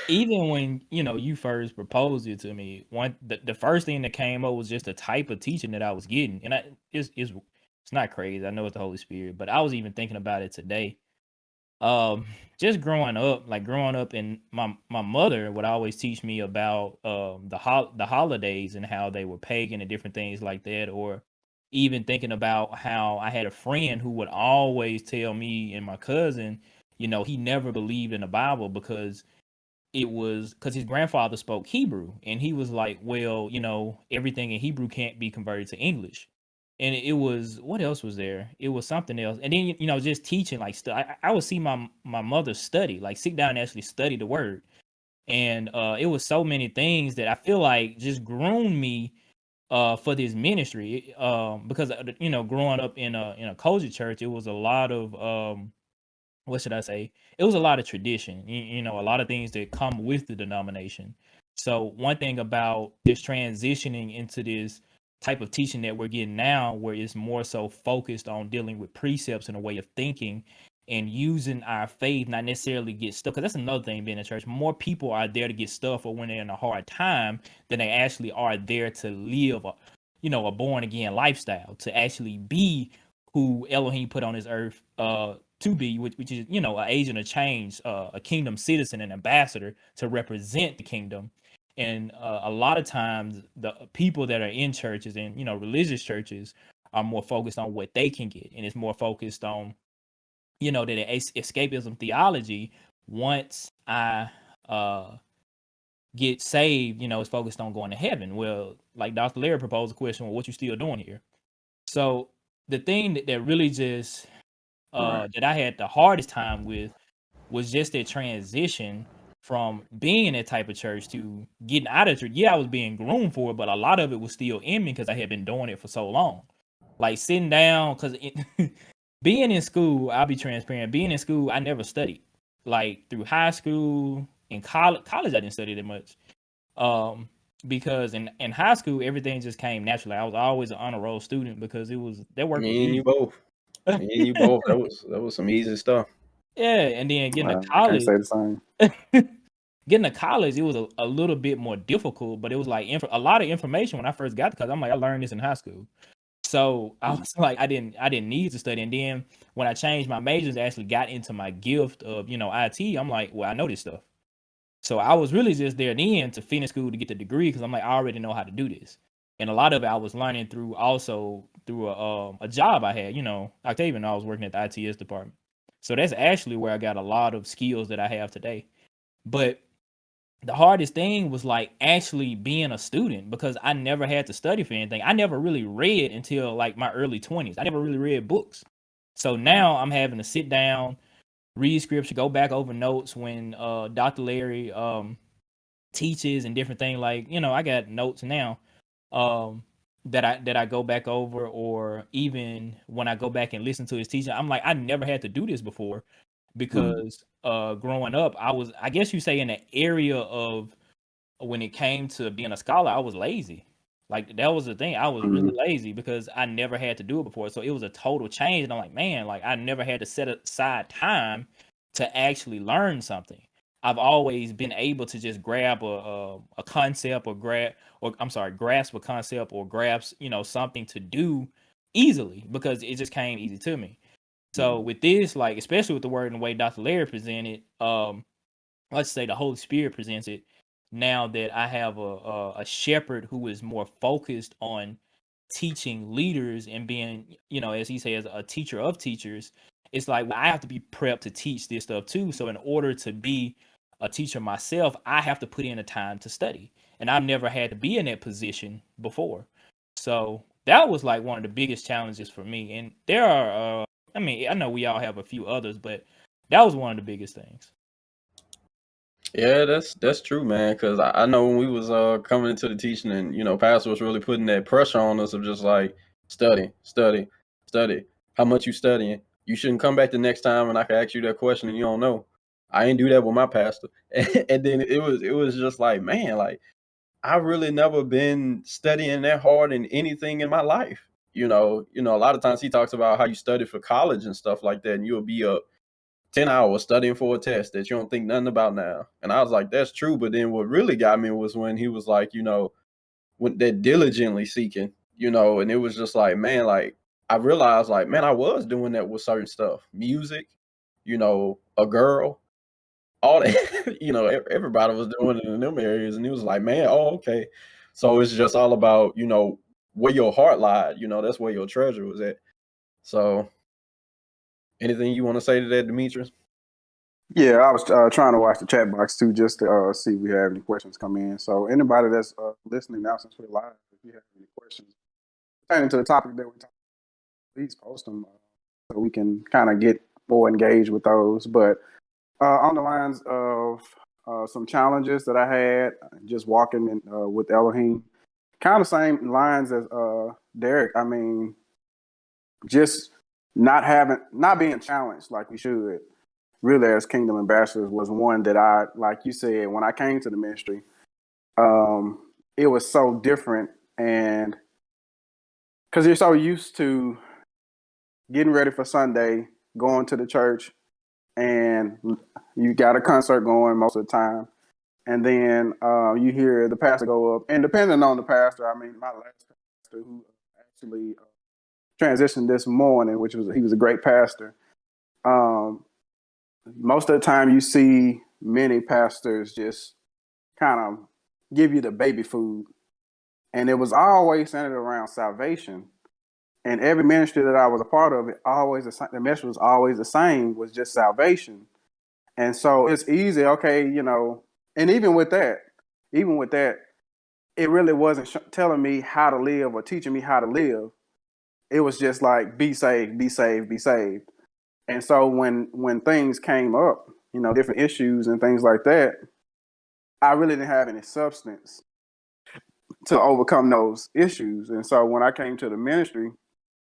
even when you first proposed it to me, the first thing that came up was just the type of teaching that I was getting, and it's not crazy. I know it's the Holy Spirit, but I was even thinking about it today. Um, just growing up, and my mother would always teach me about the holidays and how they were pagan and different things like that, or even thinking about how I had a friend who would always tell me and my cousin, he never believed in the Bible because his grandfather spoke Hebrew, and he was like, well, everything in Hebrew can't be converted to English. And it was, what else was there? It was something else. And then just teaching like stuff. I would see my mother study, like sit down and actually study the word. And it was so many things that I feel like just groomed me for this ministry. Because growing up in a culture church, it was a lot of what should I say? It was a lot of tradition, a lot of things that come with the denomination. So one thing about this transitioning into this type of teaching that we're getting now, where it's more so focused on dealing with precepts and a way of thinking and using our faith, not necessarily get stuck. Because that's another thing being in church. More people are there to get stuff or when they're in a hard time than they actually are there to live a born again lifestyle, to actually be who Elohim put on this earth to be, which is an agent of change, a kingdom citizen, an ambassador to represent the kingdom. And a lot of times, the people that are in churches and religious churches are more focused on what they can get, and it's more focused on that escapism theology. Once I get saved, it's focused on going to heaven. Well, like Dr. Larry proposed a question, well, what you still doing here? So the thing that really just Right. that I had the hardest time with was just that transition from being in that type of church to getting out of church. Yeah, I was being groomed for it, but a lot of it was still in me because I had been doing it for so long. Like sitting down, because being in school, I'll be transparent. Being in school, I never studied. Like through high school and college I didn't study that much. Um, because in high school, everything just came naturally. I was always an honor roll student because that work was Me and you easy. both. Me and you both. That was some easy stuff. Yeah, and then I can't say the same. getting to college, it was a little bit more difficult, but it was like a lot of information when I first got to college. I'm like, I learned this in high school. So I was like, I didn't need to study. And then when I changed my majors, I actually got into my gift of, IT. I'm like, well, I know this stuff. So I was really just there then to finish school to get the degree because I'm like, I already know how to do this. And a lot of it I was learning through a job I had, Octavian, I was working at the ITS department. So that's actually where I got a lot of skills that I have today. But the hardest thing was like actually being a student because I never had to study for anything. I never really read until like my early 20s. I never really read books. So now I'm having to sit down, read scripture, go back over notes when Dr. Larry teaches and different things. Like, I got notes now that I go back over, or even when I go back and listen to his teaching, I'm like, I never had to do this before Mm. because growing up, I guess you say in the area of when it came to being a scholar, I was lazy. Like that was the thing. I was really Mhm. lazy because I never had to do it before. So it was a total change. And I'm like, man, like I never had to set aside time to actually learn something. I've always been able to just grab a concept grasp a concept or grasp, something to do easily because it just came easy to me. So with this, like especially with the word and the way Dr. Larry presented, let's say the Holy Spirit presents it. Now that I have a shepherd who is more focused on teaching leaders and being, as he says, a teacher of teachers, it's like well, I have to be prepped to teach this stuff too. So in order to be a teacher myself, I have to put in the time to study, and I've never had to be in that position before. So that was like one of the biggest challenges for me. And there are, I mean, I know we all have a few others, but that was one of the biggest things. Yeah, that's true, man. Because I know when we was coming into the teaching, and Pastor was really putting that pressure on us of just like study, study, study. How much you studying? You shouldn't come back the next time and I can ask you that question and you don't know. I ain't do that with my pastor, and then it was just like, man, like I really never been studying that hard in anything in my life. A lot of times he talks about how you study for college and stuff like that, and you'll be up 10 hours studying for a test that you don't think nothing about now. And I was like, that's true. But then what really got me was when he was like, when they're diligently seeking, and it was just like, man, like I realized like, man, I was doing that with certain stuff, music, a girl, all that, everybody was doing it in them areas. And he was like, man, oh, okay. So it's just all about, where your heart lied, that's where your treasure was at. So anything you want to say to that, Demetrius? Yeah, I was trying to watch the chat box too, just to see if we have any questions come in. So anybody that's listening now, since we're live, if you have any questions pertaining to the topic that we're talking about, please post them so we can kind of get more engaged with those. But on the lines of some challenges that I had just walking in, with Elohim, kind of same lines as Derek. I mean, just not being challenged like we should. Really, as Kingdom Ambassadors, was one that I, like you said, when I came to the ministry, it was so different. And because you're so used to getting ready for Sunday, going to the church, and you got a concert going most of the time. And then you hear the pastor go up. And depending on the pastor, I mean, my last pastor who actually transitioned this morning, he was a great pastor. Most of the time you see many pastors just kind of give you the baby food. And it was always centered around salvation. And every ministry that I was a part of, the message was always the same, was just salvation. And so it's easy, okay, and even with that, it really wasn't telling me how to live or teaching me how to live. It was just like, be saved, be saved, be saved. And so when things came up, different issues and things like that, I really didn't have any substance to overcome those issues. And so when I came to the ministry,